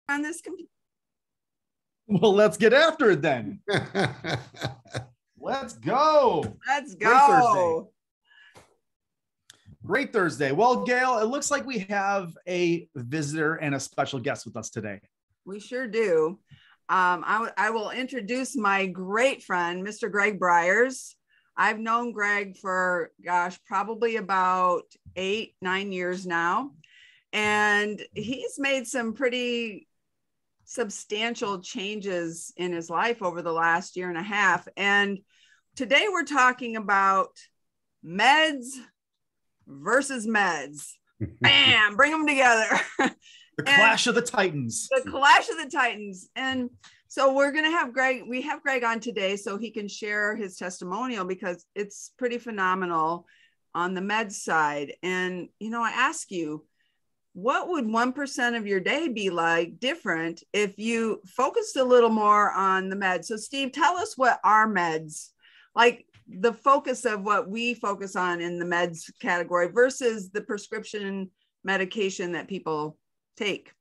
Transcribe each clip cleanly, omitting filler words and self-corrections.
on this computer. Well, let's get after it then. Let's go. Let's Great Thursday. go. Great Thursday. Well, Gail, it looks like we have a visitor and a special guest with us today. We sure do. I will introduce my great friend, Mr. Gregg Bryars. I've known Gregg for, gosh, probably about 8-9 years now. And he's made some pretty substantial changes in his life over the last year and a half. And today we're talking about meds versus meds. Bam, bring them together. The clash of the titans. The clash of the titans. And so we're going to have Gregg, we have Gregg on today so he can share his testimonial because it's pretty phenomenal on the meds side. And, you know, I ask you, what would 1% of your day be like different if you focused a little more on the meds? So Steve, tell us what are meds, like the focus of what we focus on in the meds category versus the prescription medication that people take.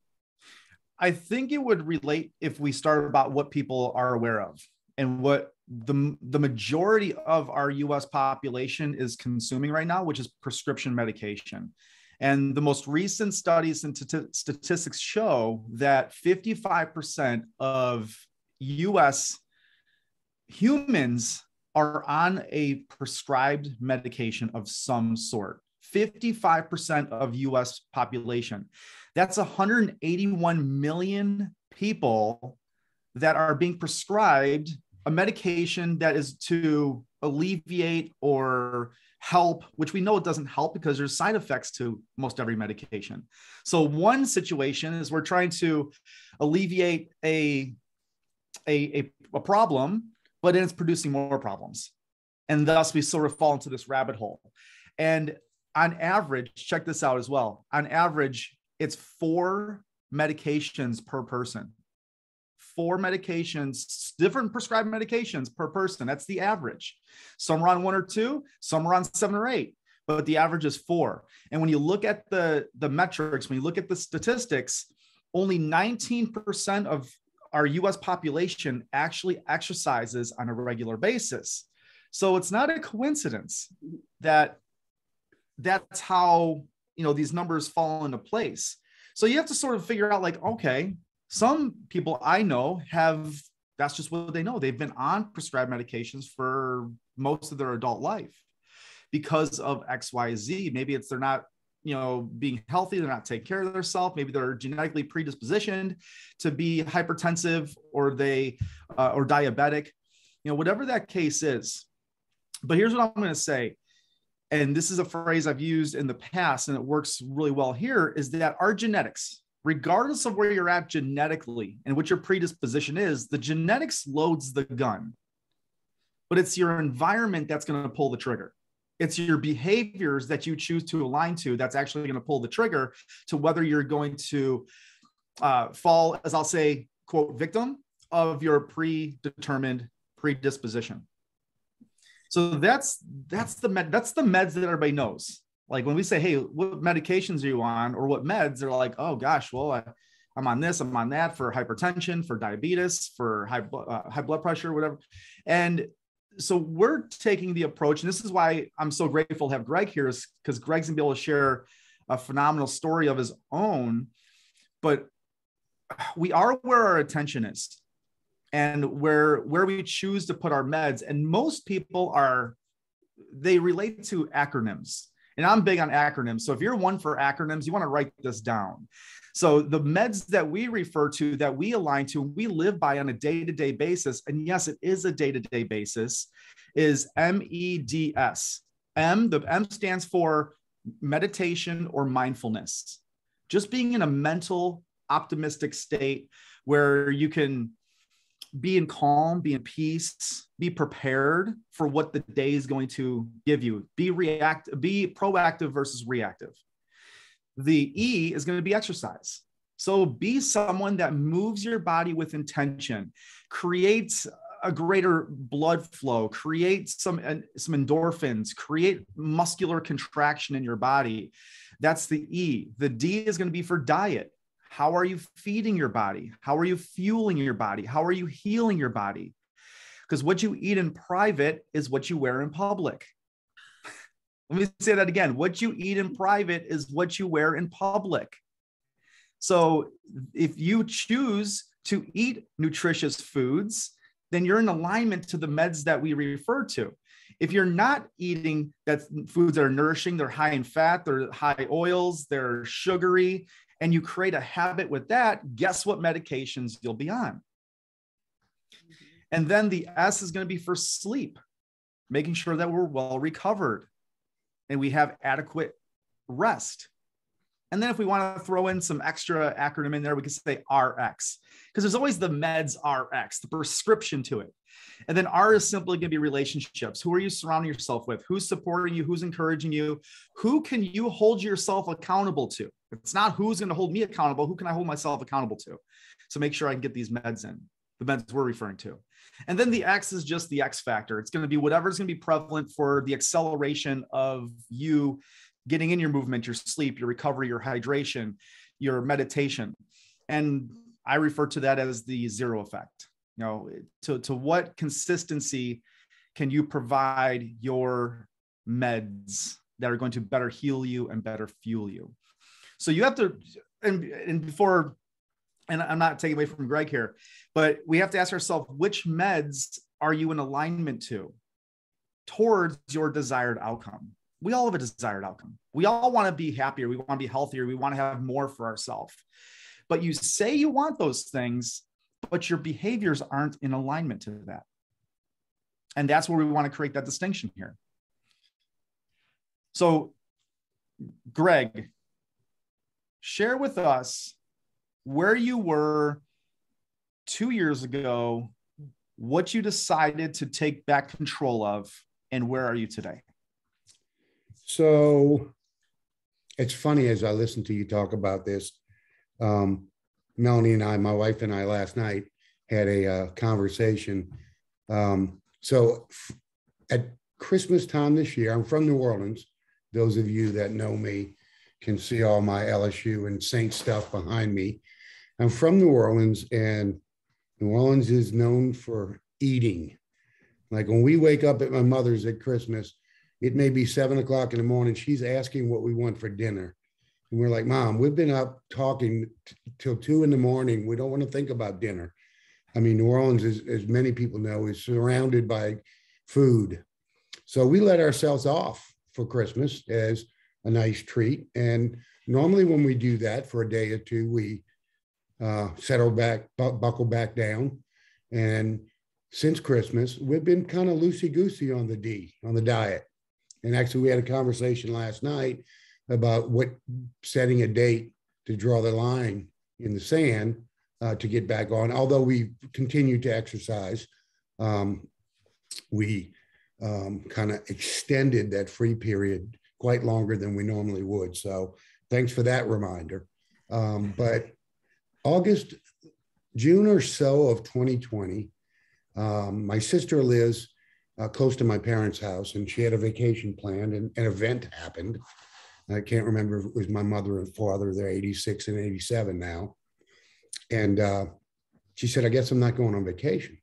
I think it would relate if we start about what people are aware of and what the majority of our US population is consuming right now, which is prescription medication. And the most recent studies and statistics show that 55% of US humans are on a prescribed medication of some sort. 55% of US population. That's 181 million people that are being prescribed a medication that is to alleviate or help, which we know it doesn't help because there's side effects to most every medication. So one situation is we're trying to alleviate a problem, but then it's producing more problems. And thus we sort of fall into this rabbit hole. And on average, check this out as well. On average, it's 4 medications per person. 4 medications, different prescribed medications per person. That's the average. Some are on 1 or 2, some are on 7 or 8, but the average is 4. And when you look at the metrics, when you look at the statistics, only 19% of our US population actually exercises on a regular basis. So it's not a coincidence that that's how, you know, these numbers fall into place. So you have to sort of figure out like, okay, some people I know have, that's just what they know. They've been on prescribed medications for most of their adult life because of XYZ. Maybe it's they're not, you know, being healthy, they're not taking care of themselves. Maybe they're genetically predispositioned to be hypertensive or they or diabetic, you know, whatever that case is. But here's what I'm going to say. And this is a phrase I've used in the past, and it works really well here, is that our genetics, regardless of where you're at genetically and what your predisposition is, the genetics loads the gun, but it's your environment that's going to pull the trigger. It's your behaviors that you choose to align to that's actually going to pull the trigger to whether you're going to fall, as I'll say, quote, victim of your predetermined predisposition. So that's the meds that everybody knows. Like when we say, hey, what medications are you on or what meds, they're like, oh gosh, well, I'm on this, I'm on that for hypertension, for diabetes, for high blood pressure, whatever. And so we're taking the approach, and this is why I'm so grateful to have Gregg here, is because Gregg's gonna be able to share a phenomenal story of his own, but we are where our attention is and where we choose to put our meds. And most people they relate to acronyms. And I'm big on acronyms. So if you're one for acronyms, you want to write this down. So the meds that we refer to, that we align to, we live by on a day-to-day basis, and yes, it is a day-to-day basis, is M.E.D.S. The M stands for meditation or mindfulness. Just being in a mental, optimistic state where you can be in calm, be in peace, be prepared for what the day is going to give you. Be proactive versus reactive. The E is going to be exercise. So be someone that moves your body with intention, creates a greater blood flow, create some endorphins, create muscular contraction in your body. That's the E. The D is going to be for diet. How are you feeding your body? How are you fueling your body? How are you healing your body? Because what you eat in private is what you wear in public. Let me say that again. What you eat in private is what you wear in public. So if you choose to eat nutritious foods, then you're in alignment to the meds that we refer to. If you're not eating foods that are nourishing, they're high in fat, they're high oils, they're sugary, and you create a habit with that, guess what medications you'll be on? And then the S is going to be for sleep, making sure that we're well recovered and we have adequate rest. And then if we want to throw in some extra acronym in there, we can say RX, because there's always the meds RX, the prescription to it. And then R is simply going to be relationships. Who are you surrounding yourself with? Who's supporting you? Who's encouraging you? Who can you hold yourself accountable to? It's not who's going to hold me accountable. Who can I hold myself accountable to? So make sure I can get these meds in, the meds we're referring to. And then the X is just the X factor. It's going to be whatever's going to be prevalent for the acceleration of you getting in your movement, your sleep, your recovery, your hydration, your meditation. And I refer to that as the zero effect. You know, to what consistency can you provide your meds that are going to better heal you and better fuel you? So you have to, and before, and I'm not taking away from Gregg here, but we have to ask ourselves, which meds are you in alignment to towards your desired outcome? We all have a desired outcome. We all want to be happier. We want to be healthier. We want to have more for ourselves. But you say you want those things, but your behaviors aren't in alignment to that. And that's where we want to create that distinction here. So, Gregg, share with us where you were 2 years ago, what you decided to take back control of, and where are you today? So it's funny as I listen to you talk about this. Melanie and I, my wife and I, last night had a conversation. So at Christmas time this year, I'm from New Orleans. Those of you that know me can see all my LSU and Saint stuff behind me. I'm from New Orleans, and New Orleans is known for eating. Like when we wake up at my mother's at Christmas, it may be 7 o'clock in the morning. She's asking what we want for dinner. And we're like, Mom, we've been up talking till 2 in the morning. We don't want to think about dinner. I mean, New Orleans, as many people know, is surrounded by food. So we let ourselves off for Christmas as a nice treat. And normally when we do that for a day or two, we settle back, buckle back down. And since Christmas, we've been kind of loosey-goosey on the diet. And actually, we had a conversation last night about setting a date to draw the line in the sand to get back on. Although we continue to exercise, we kind of extended that free period quite longer than we normally would. So thanks for that reminder. But June or so of 2020, my sister lives close to my parents' house, and she had a vacation planned, and an event happened. I can't remember if it was my mother and father. They're 86 and 87 now. And she said, I guess I'm not going on vacation.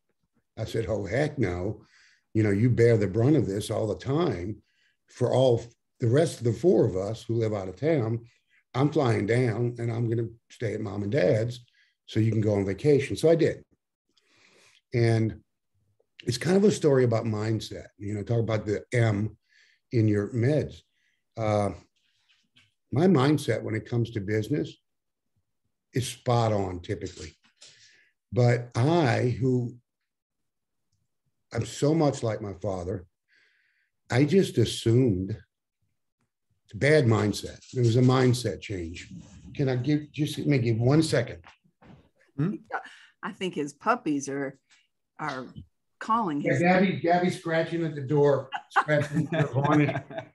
I said, oh, heck no. You know, you bear the brunt of this all the time. For all the rest of the four of us who live out of town, I'm flying down and I'm going to stay at mom and dad's so you can go on vacation. So I did. And it's kind of a story about mindset. You know, talk about the M in your meds. My mindset when it comes to business is spot on typically. But I'm so much like my father, I just assumed it's a bad mindset. It was a mindset change. Can I give 1 second? I think his puppies are calling his. Yeah, Gabby's scratching at the door, scratching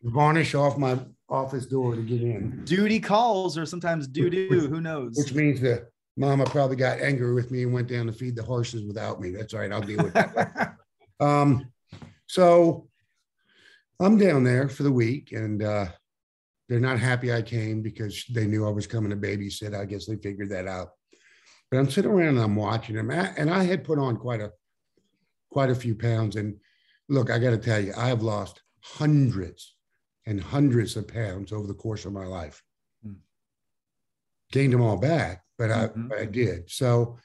varnish off my office door to get in. Duty calls, or sometimes doo-doo, who knows? Which means that Mama probably got angry with me and went down to feed the horses without me. That's all right, I'll deal with that. So I'm down there for the week, and They're not happy I came because they knew I was coming to babysit. I guess they figured that out. But I'm sitting around and I'm watching them, and I had put on quite a few pounds. And look, I got to tell you, I have lost hundreds and hundreds of pounds over the course of my life. Gained them all back, but I did. So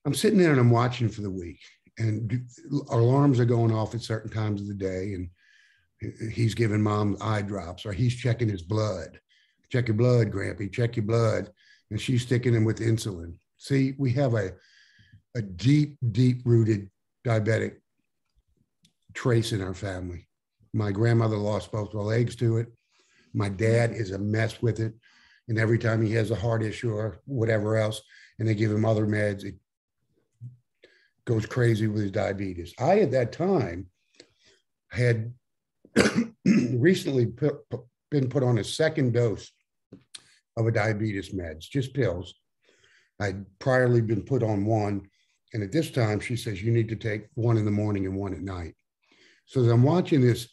I'm sitting there and I'm watching for the week, and alarms are going off at certain times of the day, and he's giving mom eye drops, or he's checking his blood. Check your blood, Grampy, check your blood. And she's sticking him with insulin. See, we have a deep, deep rooted diabetic trace in our family. My grandmother lost both her legs to it. My dad is a mess with it. And every time he has a heart issue or whatever else, and they give him other meds, it goes crazy with his diabetes. I, at that time, had recently been put on a second dose of a diabetes meds, just pills. I'd priorly been put on one. And at this time, she says, you need to take one in the morning and one at night. So as I'm watching this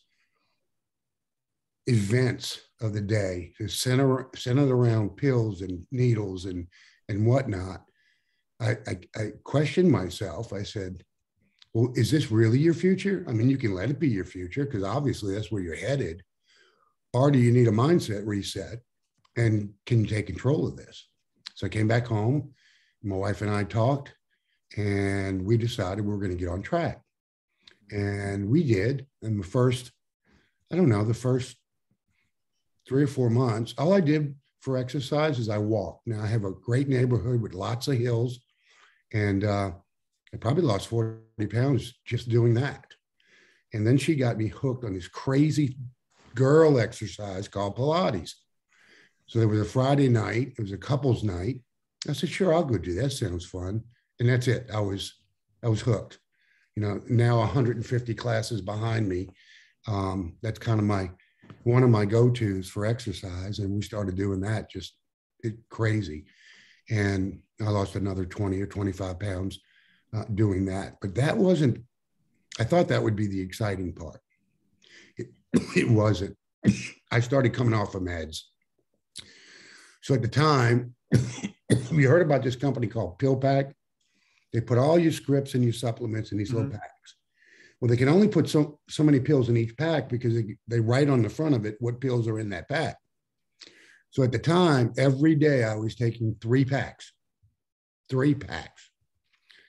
events of the day, centered around pills and needles and whatnot, I questioned myself. I said, well, is this really your future? I mean, you can let it be your future because obviously that's where you're headed. Or do you need a mindset reset? And can you take control of this? So I came back home. My wife and I talked, and we decided we were going to get on track. And we did. And the first 3 or 4 months, all I did for exercise is I walked. Now I have a great neighborhood with lots of hills, and I probably lost 40 pounds just doing that. And then she got me hooked on this crazy girl exercise called Pilates. So there was a Friday night, it was a couples night. I said, sure, I'll go do that. Sounds fun. And that's it. I was hooked. You know, now 150 classes behind me. That's kind of one of my go-tos for exercise. And we started doing that, crazy. And I lost another 20 or 25 pounds doing that. But I thought that would be the exciting part. It wasn't. I started coming off of meds. So at the time, we heard about this company called PillPack. They put all your scripts and your supplements in these little packs. Well, they can only put so many pills in each pack because they write on the front of it what pills are in that pack. So at the time, every day I was taking 3 packs. 3 packs.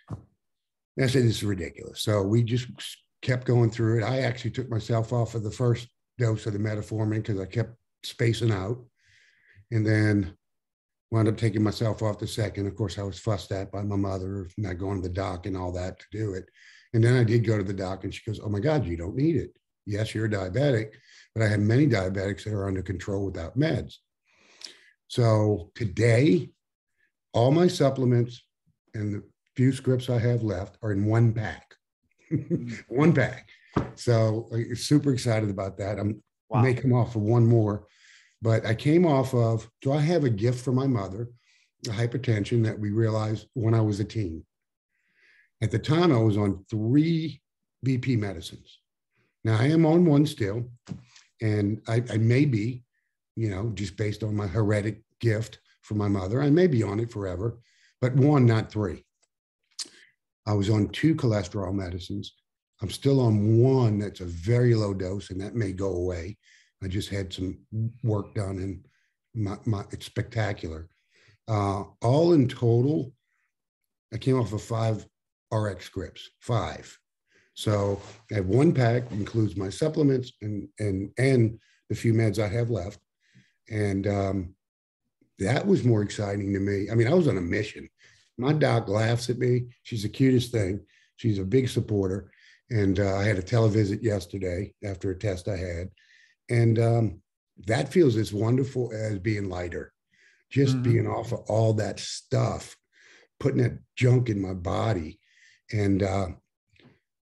And I said, this is ridiculous. So we just kept going through it. I actually took myself off of the first dose of the metformin because I kept spacing out. And then wound up taking myself off the second. Of course, I was fussed at by my mother, not going to the doc and all that to do it. And then I did go to the doc, and she goes, oh my God, you don't need it. Yes, you're a diabetic, but I have many diabetics that are under control without meds. So today, all my supplements and the few scripts I have left are in 1 pack. 1 pack. So I'm super excited about that. I may come off of one more. But I came off of, so I have a gift from my mother, a hypertension that we realized when I was a teen. At the time, I was on 3 BP medicines. Now I am on one still, and I may be, just based on my heretic gift from my mother, I may be on it forever, but 1, not 3. I was on 2 cholesterol medicines. I'm still on 1 that's a very low dose, and that may go away. I just had some work done, and it's spectacular. All in total, I came off of 5 RX scripts, 5. So I have 1 pack, includes my supplements and the few meds I have left. And that was more exciting to me. I mean, I was on a mission. My doc laughs at me. She's the cutest thing. She's a big supporter. And I had a televisit yesterday after a test I had. And that feels as wonderful as being lighter, just being off of all that stuff, putting that junk in my body. And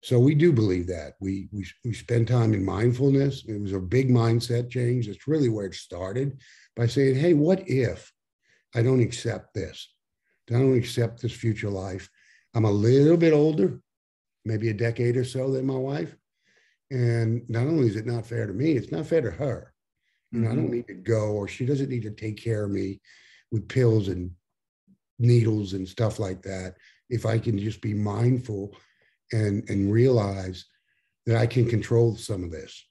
so we do believe that. We spend time in mindfulness. It was a big mindset change. That's really where it started, by saying, hey, what if I don't accept this? I don't accept this future life. I'm a little bit older, maybe a decade or so than my wife. And not only is it not fair to me, it's not fair to her. You know, I don't need to go, or she doesn't need to take care of me with pills and needles and stuff like that. If I can just be mindful and realize that I can control some of this.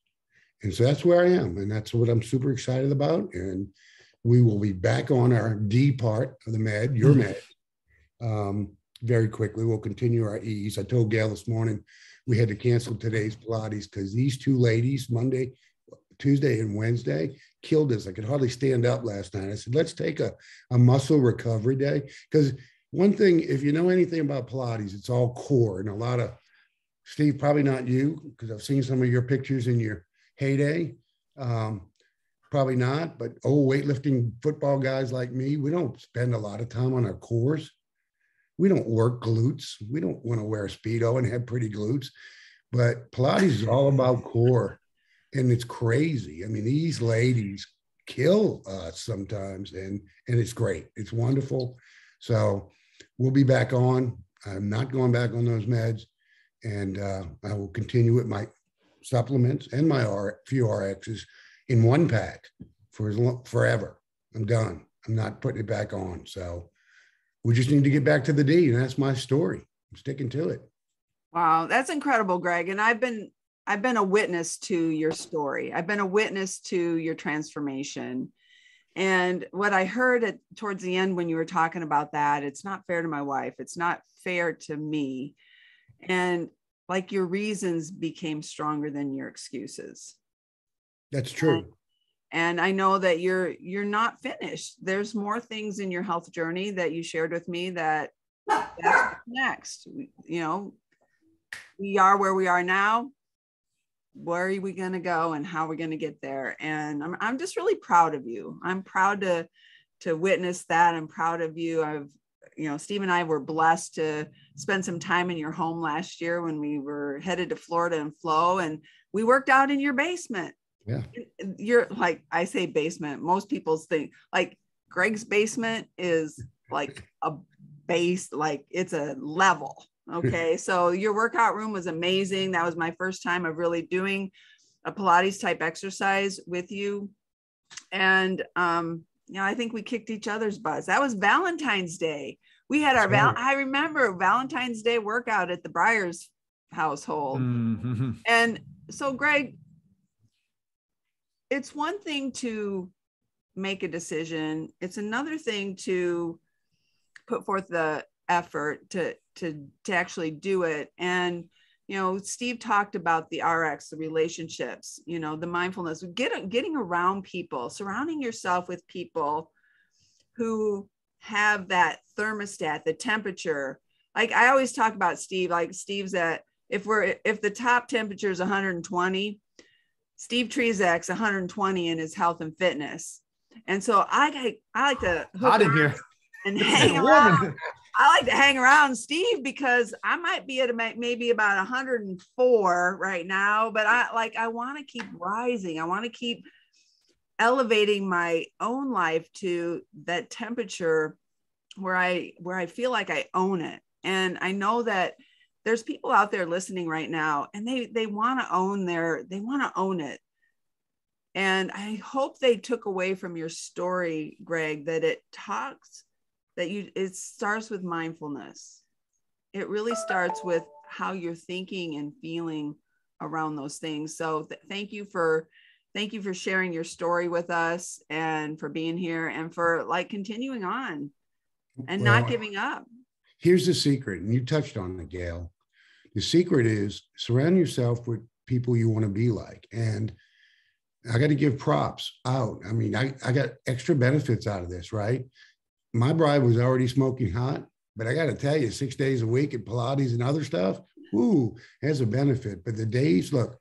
And so that's where I am. And that's what I'm super excited about. And we will be back on our D part of the med, your med, very quickly. We'll continue our E's. I told Gail this morning we had to cancel today's Pilates because these two ladies, Tuesday and Wednesday, killed us. I could hardly stand up last night. I said, let's take a muscle recovery day. Because one thing, if you know anything about Pilates, it's all core. And a lot of, Steve, probably not you, because I've seen some of your pictures in your heyday. Probably not, but old weightlifting football guys like me, we don't spend a lot of time on our cores. We don't work glutes. We don't want to wear a Speedo and have pretty glutes. But Pilates is all about core. And it's crazy. I mean, these ladies kill us sometimes, and it's great. It's wonderful. So we'll be back on. I'm not going back on those meds. And I will continue with my supplements and my few RXs in one pack forever. I'm done. I'm not putting it back on. So we just need to get back to the D, and that's my story. I'm sticking to it. Wow, that's incredible, Gregg. And I've been a witness to your story. I've been a witness to your transformation. And what I heard towards the end when you were talking about that, it's not fair to my wife. It's not fair to me. And like your reasons became stronger than your excuses. That's true. And I know that you're not finished. There's more things in your health journey that you shared with me that's next. You know, we are where we are now. Where are we going to go and how are we going to get there? And I'm just really proud of you. I'm proud to witness that. I'm proud of you. Steve and I were blessed to spend some time in your home last year when we were headed to Florida and Flow, and we worked out in your basement. Yeah. You're like, I say basement. Most people's think like Gregg's basement is like a base, like it's a level. Okay. So your workout room was amazing. That was my first time of really doing a Pilates type exercise with you. And, I think we kicked each other's butts. That was Valentine's Day. We had our, I remember Valentine's Day workout at the Bryars household. Mm-hmm. And so Gregg, it's one thing to make a decision. It's another thing to put forth the effort to actually do it. And, Steve talked about the RX, the relationships, the mindfulness, getting around people, surrounding yourself with people who have that thermostat, the temperature. Like I always talk about Steve, like Steve's if the top temperature is 120, Steve Trzak's 120 in his health and fitness. And so I like to hook in here and hang around. I like to hang around Steve because I might be at maybe about 104 right now, but I want to keep rising. I want to keep elevating my own life to that temperature where I feel like I own it. And I know that there's people out there listening right now and they want to own it. And I hope they took away from your story, Gregg, that it starts with mindfulness. It really starts with how you're thinking and feeling around those things. So thank you for sharing your story with us and for being here and for continuing on and not giving up. Here's the secret, and you touched on it, Gail. The secret is surround yourself with people you want to be like. And I got to give props out. I mean, I got extra benefits out of this, right? My bride was already smoking hot, but I got to tell you, 6 days a week at Pilates and other stuff, has a benefit. But the days, look,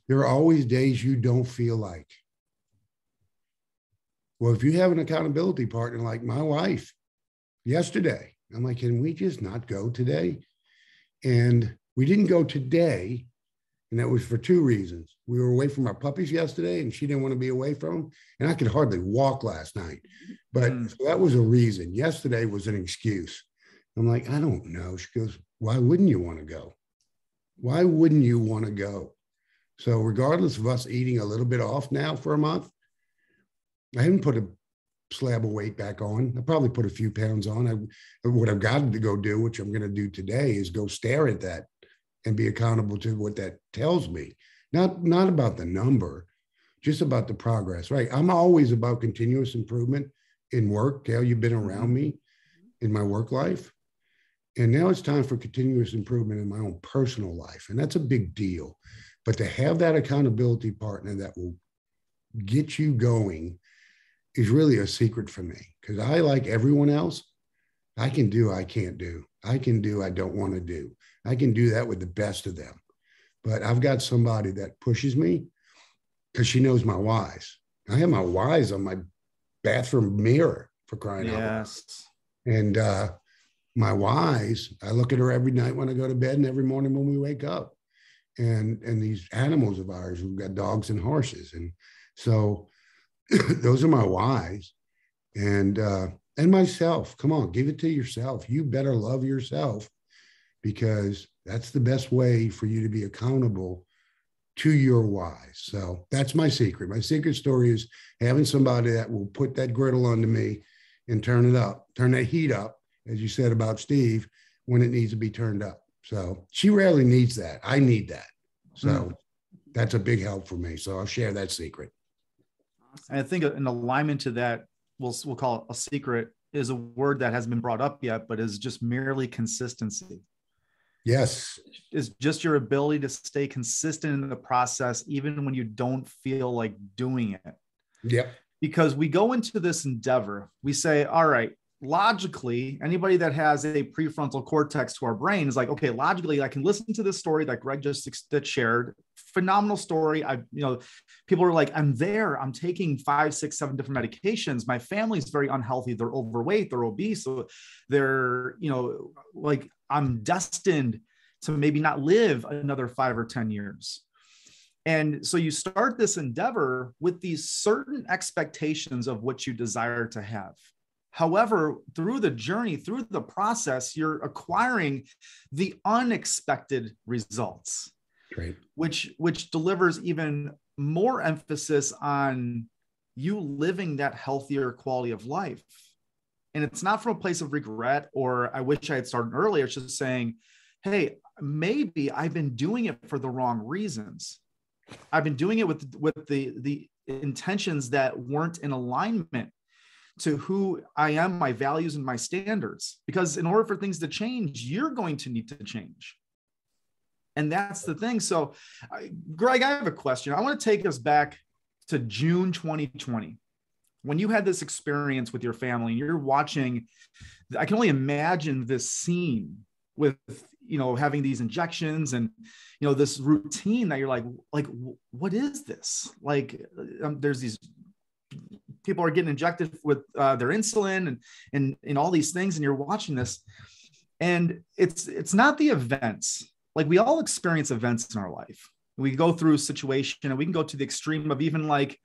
there are always days you don't feel like. Well, if you have an accountability partner like my wife yesterday, I'm like, can we just not go today? And we didn't go today. And that was for two reasons. We were away from our puppies yesterday and she didn't want to be away from them. And I could hardly walk last night. But so that was a reason. Yesterday was an excuse. I'm like, I don't know. She goes, why wouldn't you want to go? Why wouldn't you want to go? So regardless of us eating a little bit off now for a month, I haven't put a slab of weight back on. I probably put a few pounds on. What I've got to go do, which I'm going to do today, is go stare at that and be accountable to what that tells me. Not about the number, just about the progress, right? I'm always about continuous improvement in work. Gail, you've been around me in my work life. And now it's time for continuous improvement in my own personal life. And that's a big deal. But to have that accountability partner that will get you going is really a secret for me. Because I, like everyone else, I can do, I can't do. I can do, I don't want to do. I can do that with the best of them. But I've got somebody that pushes me because she knows my whys. I have my whys on my bathroom mirror, for crying out loud. And my whys, I look at her every night when I go to bed and every morning when we wake up. And these animals of ours, we've got dogs and horses. And so those are my whys. And myself, come on, give it to yourself. You better love yourself, because that's the best way for you to be accountable to your whys. So that's my secret. My secret story is having somebody that will put that griddle onto me and turn it up, turn that heat up, as you said about Steve, when it needs to be turned up. So she rarely needs that. I need that. So that's a big help for me. So I'll share that secret. And I think an alignment to that, we'll call it a secret, is a word that hasn't been brought up yet, but is just merely consistency. Yes. It's just your ability to stay consistent in the process, even when you don't feel like doing it. Yep. Because we go into this endeavor, we say, all right, logically, anybody that has a prefrontal cortex to our brain is like, okay, logically, I can listen to this story that Gregg just shared. Phenomenal story. People are like, I'm there. I'm taking 5, 6, 7 different medications. My family's very unhealthy. They're overweight. They're obese. So they're, like, I'm destined to maybe not live another 5 or 10 years. And so you start this endeavor with these certain expectations of what you desire to have. However, through the journey, through the process, you're acquiring the unexpected results, Great. which delivers even more emphasis on you living that healthier quality of life. And it's not from a place of regret or I wish I had started earlier. It's just saying, hey, maybe I've been doing it for the wrong reasons. I've been doing it with the intentions that weren't in alignment to who I am, my values, and my standards. Because in order for things to change, you're going to need to change. And that's the thing. So, Gregg, I have a question. I want to take us back to June 2020, when you had this experience with your family and you're watching. I can only imagine this scene with, having these injections and, this routine that you're like, what is this? Like, there's these people are getting injected with their insulin and all these things. And you're watching this, and it's not the events. Like, we all experience events in our life. We go through a situation, and we can go to the extreme of even like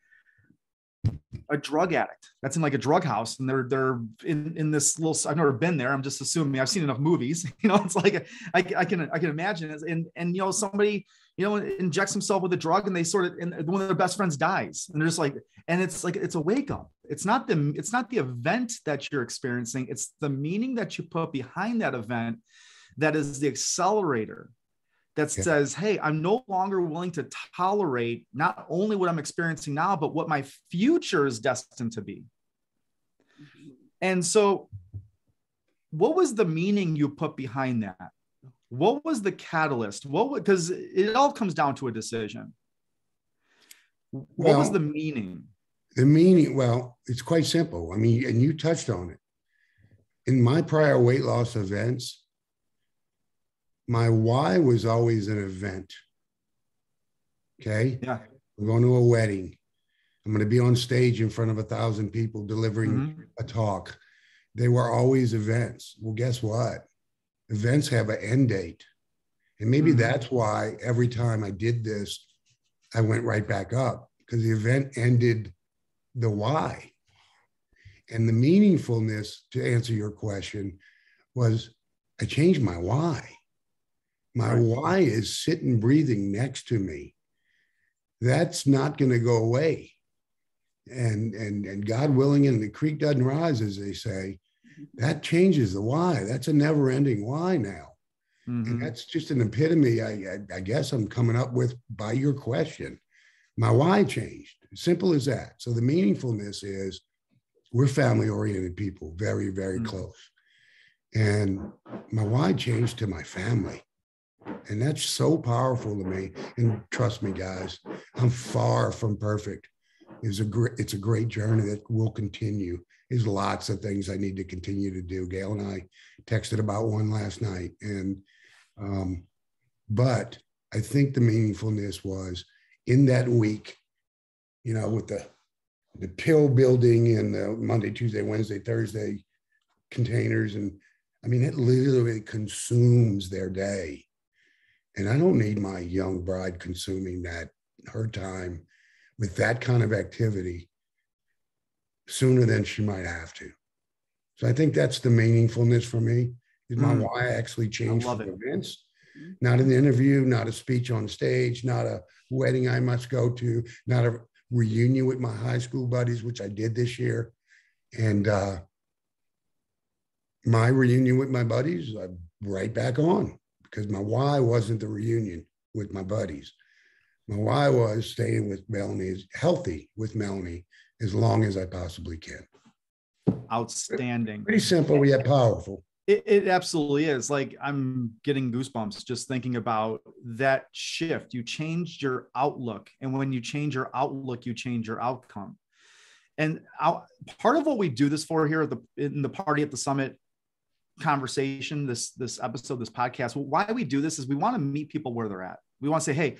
a drug addict that's in like a drug house, and they're in this little. I've never been there. I'm just assuming. I've seen enough movies. It's like I can imagine it. And somebody injects himself with a drug, and they and one of their best friends dies, and they're just like, and it's like it's a wake up. It's not the event that you're experiencing. It's the meaning that you put behind that event that is the accelerator. That says, hey, I'm no longer willing to tolerate not only what I'm experiencing now, but what my future is destined to be. And so what was the meaning you put behind that? What was the catalyst? Because it all comes down to a decision. What was the meaning? The meaning, it's quite simple. I mean, and you touched on it. In my prior weight loss events, my why was always an event. Okay. Yeah. We're going to a wedding. I'm going to be on stage in front of 1,000 people delivering a talk. They were always events. Well, guess what? Events have an end date. And maybe that's why every time I did this, I went right back up, because the event ended the why. And the meaningfulness, to answer your question, was I changed my why. My why is sitting, breathing next to me. That's not going to go away. and God willing, and the creek doesn't rise, as they say, that changes the why. That's a never ending why now. Mm-hmm. And that's just an epitome, I guess I'm coming up with by your question. My why changed. Simple as that. So the meaningfulness is we're family oriented people, very, very mm-hmm. close. And my why changed to my family. And that's so powerful to me. And trust me, guys, I'm far from perfect. It's a great journey that will continue. There's lots of things I need to continue to do. Gail and I texted about one last night. And, but I think the meaningfulness was in that week, you know, with the pill building and the Monday, Tuesday, Wednesday, Thursday containers. And I mean, it literally consumes their day. And I don't need my young bride consuming her time with that kind of activity sooner than she might have to. So I think that's the meaningfulness for me, is my why actually changed from events, not an interview, not a speech on stage, not a wedding I must go to, not a reunion with my high school buddies, which I did this year. And my reunion with my buddies, I'm right back on, because my why wasn't the reunion with my buddies. My why was staying with Melanie, healthy with Melanie, as long as I possibly can. Outstanding. Pretty simple, yet powerful. It absolutely is. Like, I'm getting goosebumps just thinking about that shift. You changed your outlook. And when you change your outlook, you change your outcome. And part of what we do this for here in the Party at the Summit conversation, this episode, this podcast, why we do this is we want to meet people where they're at. We want to say, hey,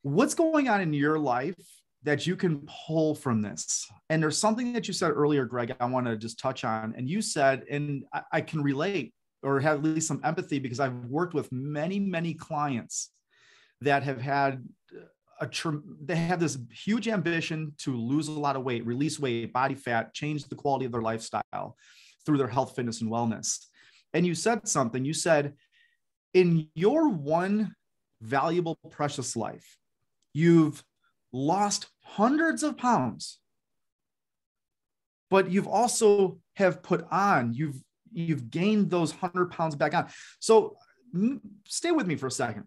what's going on in your life that you can pull from this? And there's something that you said earlier, Gregg, I want to just touch on. And you said, and I can relate or have at least some empathy, because I've worked with many, many clients that have had they have this huge ambition to lose a lot of weight, release weight, body fat, change the quality of their lifestyle through their health, fitness, and wellness. And you said something, you said, in your one valuable, precious life, you've lost hundreds of pounds, but you've also have put on, you've gained those 100 pounds back on. So stay with me for a second.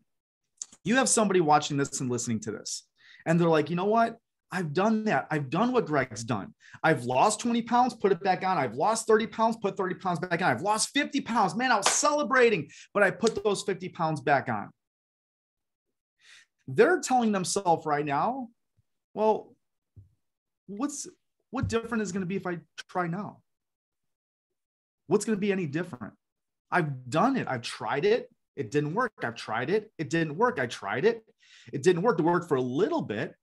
You have somebody watching this and listening to this, and they're like, you know what? I've done that. I've done what Gregg's done. I've lost 20 pounds, put it back on. I've lost 30 pounds, put 30 pounds back on. I've lost 50 pounds. Man, I was celebrating, but I put those 50 pounds back on. They're telling themselves right now, well, what different is going to be if I try now? What's going to be any different? I've done it. I've tried it. It didn't work. I've tried it. It didn't work. I tried it. It didn't work. It worked for a little bit,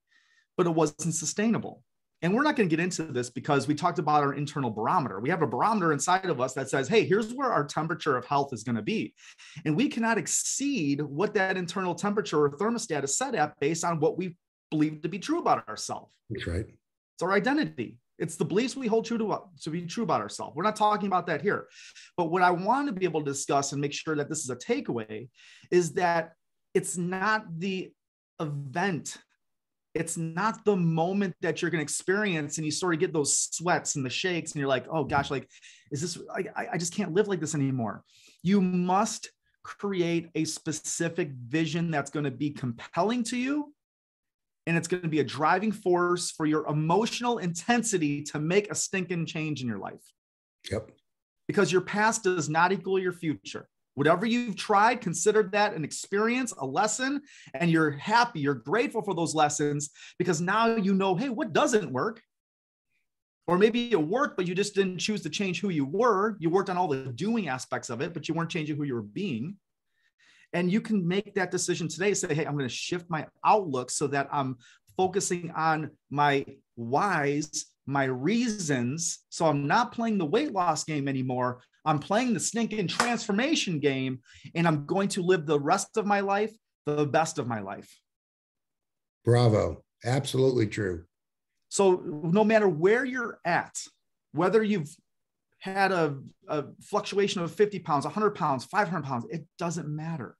but it wasn't sustainable. And we're not going to get into this because we talked about our internal barometer. We have a barometer inside of us that says, hey, here's where our temperature of health is going to be. And we cannot exceed what that internal temperature or thermostat is set at based on what we believe to be true about ourselves. That's right. It's our identity. It's the beliefs we hold true to be true about ourselves. We're not talking about that here. But what I want to be able to discuss and make sure that this is a takeaway is that it's not the event. It's not the moment that you're going to experience and you sort of get those sweats and the shakes and you're like, oh gosh, like, is this, I just can't live like this anymore. You must create a specific vision that's going to be compelling to you. And it's going to be a driving force for your emotional intensity to make a stinking change in your life. Yep. Because your past does not equal your future. Whatever you've tried, consider that an experience, a lesson, and you're happy, you're grateful for those lessons because now you know, hey, what doesn't work? Or maybe it worked, but you just didn't choose to change who you were. You worked on all the doing aspects of it, but you weren't changing who you were being. And you can make that decision today, say, hey, I'm going to shift my outlook so that I'm focusing on my whys, my reasons. So I'm not playing the weight loss game anymore. I'm playing the stinking transformation game, and I'm going to live the rest of my life, the best of my life. Bravo. Absolutely true. So no matter where you're at, whether you've had a fluctuation of 50 pounds, 100 pounds, 500 pounds, it doesn't matter.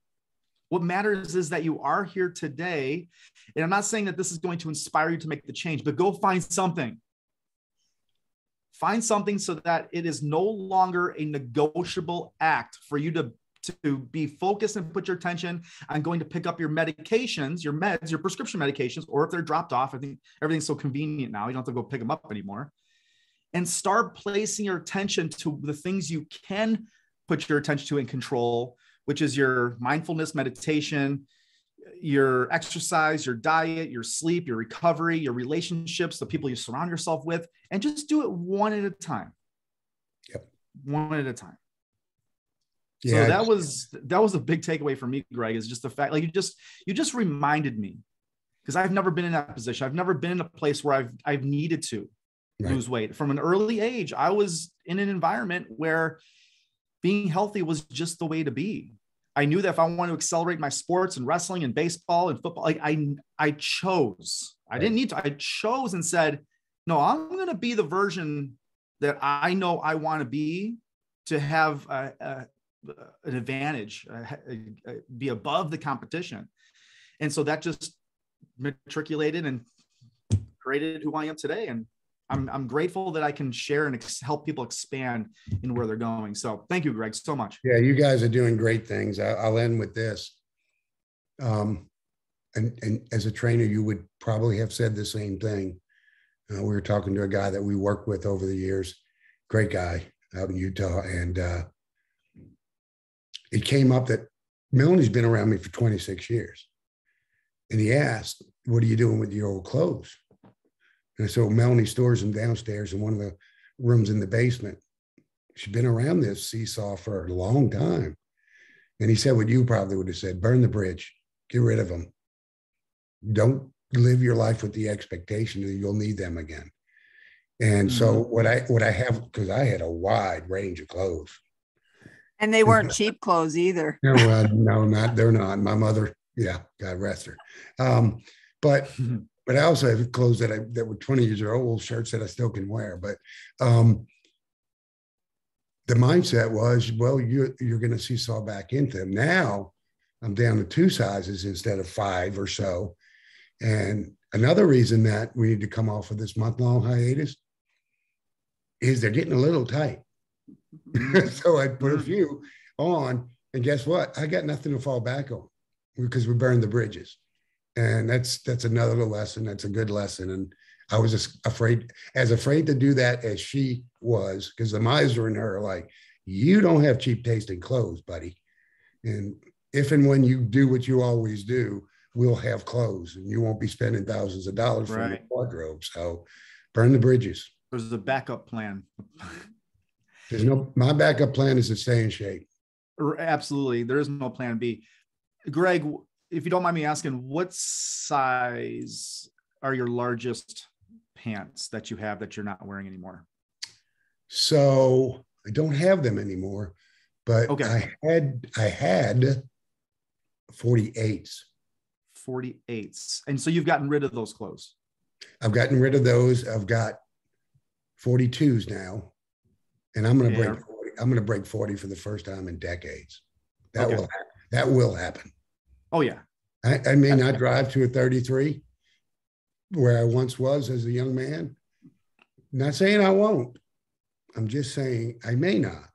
What matters is that you are here today. And I'm not saying that this is going to inspire you to make the change, but go find something. Find something so that it is no longer a negotiable act for you to be focused and put your attention on going to pick up your medications, your meds, your prescription medications, or if they're dropped off. I think everything's so convenient now. You don't have to go pick them up anymore. And start placing your attention to the things you can put your attention to and control, which is your mindfulness, meditation, your exercise, your diet, your sleep, your recovery, your relationships, the people you surround yourself with, and just do it one at a time. Yep. One at a time. Yeah. So that was a big takeaway for me, Gregg, is just the fact, like you just reminded me, because I've never been in that position. I've never been in a place where I've needed to lose weight. From an early age, I was in an environment where being healthy was just the way to be. I knew that if I wanted to accelerate my sports and wrestling and baseball and football, like I chose. I didn't need to. I chose and said, no, I'm going to be the version that I know I want to be, to have an advantage, be above the competition. And so that just matriculated and created who I am today. And I'm grateful that I can share and help people expand in where they're going. So thank you, Gregg, so much. Yeah, you guys are doing great things. I'll end with this. And as a trainer, you would probably have said the same thing. We were talking to a guy that we worked with over the years, great guy out in Utah. And it came up that Melanie's been around me for 26 years. And he asked, what are you doing with your old clothes? And so Melanie stores them downstairs in one of the rooms in the basement. She's been around this seesaw for a long time. And he said what you probably would have said: burn the bridge, get rid of them. Don't live your life with the expectation that you'll need them again. And so what I have, because I had a wide range of clothes. And they weren't cheap clothes either. No, they're not. My mother, yeah, God rest her. But I also have clothes that were 20 years old, shirts that I still can wear. But the mindset was, well, you're going to seesaw back into them. Now I'm down to 2 sizes instead of 5 or so. And another reason that we need to come off of this month-long hiatus is they're getting a little tight. So I put a few on, and guess what? I got nothing to fall back on because we burned the bridges. And that's another lesson. That's a good lesson. And I was just afraid to do that as she was, because the miser in her, like, you don't have cheap tasting clothes, buddy. And if and when you do what you always do, we'll have clothes, and you won't be spending thousands of dollars for your wardrobe. So burn the bridges. There's a backup plan. My backup plan is to stay in shape. Absolutely. There is no plan B. Gregg, if you don't mind me asking, what size are your largest pants that you have that you're not wearing anymore? So I don't have them anymore, but okay. I had 48s. 48s. And so you've gotten rid of those clothes. I've gotten rid of those. I've got 42s now, and I'm going to break 40. I'm going to break 40 for the first time in decades. That will happen. Oh yeah. I may not drive to a 33 where I once was as a young man. Not saying I won't. I'm just saying I may not,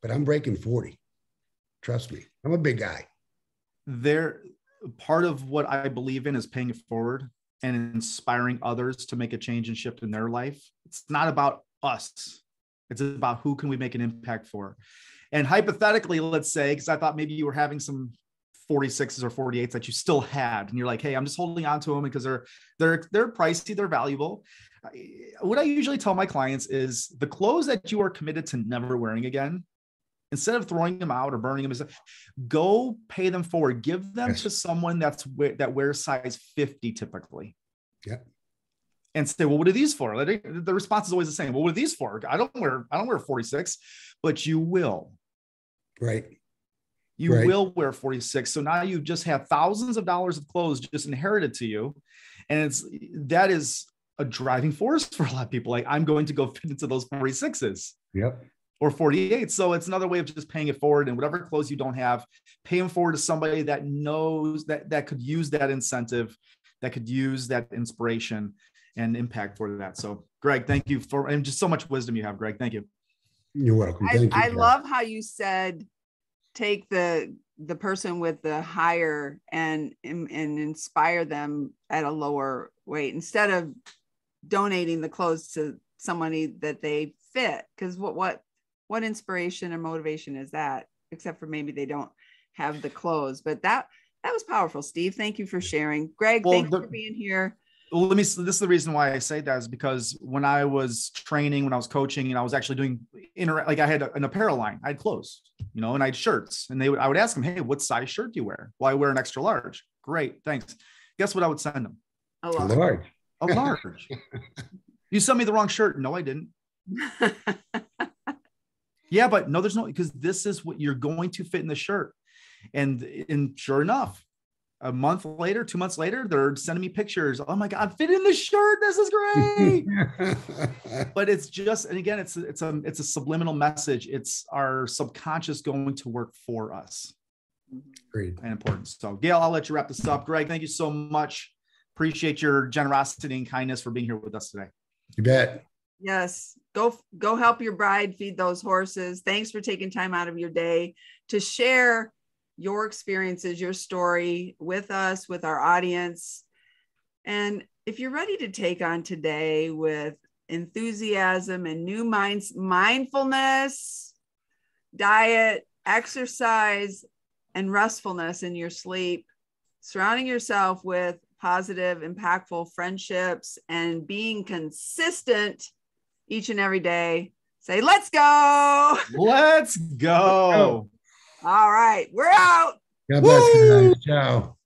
but I'm breaking 40. Trust me. I'm a big guy. Part of what I believe in is paying it forward and inspiring others to make a change and shift in their life. It's not about us. It's about who can we make an impact for. And hypothetically, let's say, because I thought maybe you were having some 46s or 48s that you still had, and you're like, hey, I'm just holding on to them because they're pricey, they're valuable. What I usually tell my clients is the clothes that you are committed to never wearing again, instead of throwing them out or burning them, go pay them forward. Give them to someone that wears size 50 typically. Yeah. And say, well, what are these for? The response is always the same. Well, what are these for? I don't wear 46, but you will. Right. You will wear 46. So now you just have thousands of dollars of clothes just inherited to you. And that is a driving force for a lot of people. Like, I'm going to go fit into those 46s. Yep. or 48. So it's another way of just paying it forward, and whatever clothes you don't have, pay them forward to somebody that knows that could use that incentive, that could use that inspiration and impact for that. So Gregg, thank you and just so much wisdom you have, Gregg. Thank you. You're welcome. Thank you. I love how you said, take the person with the higher and inspire them at a lower weight instead of donating the clothes to somebody that they fit. Because what inspiration and motivation is that, except for maybe they don't have the clothes? But that was powerful, Steve. Thank you for sharing. Gregg, thanks for being here. Well, this is the reason why I say that, is because when I was training, when I was coaching, and I was actually doing like I had an apparel line, I had clothes, and I had shirts, and I would ask them, hey, what size shirt do you wear? Well, I wear an extra large. Great, thanks. Guess what I would send them? A large. A large. You sent me the wrong shirt. No, I didn't. Yeah, but no, there's no, because this is what you're going to fit in the shirt. And sure enough, a month later, 2 months later, they're sending me pictures. Oh my God, fit in the shirt. This is great. But it's just, and again, it's a subliminal message. It's our subconscious going to work for us. Great. And important. So Gail, I'll let you wrap this up. Gregg, thank you so much. Appreciate your generosity and kindness for being here with us today. You bet. Yes. Go help your bride feed those horses. Thanks for taking time out of your day to share your experiences, your story with us, with our audience. And if you're ready to take on today with enthusiasm and new mindfulness, diet, exercise, and restfulness in your sleep, surrounding yourself with positive, impactful friendships, and being consistent each and every day, say, let's go. Let's go. All right, we're out. God bless you guys. Ciao.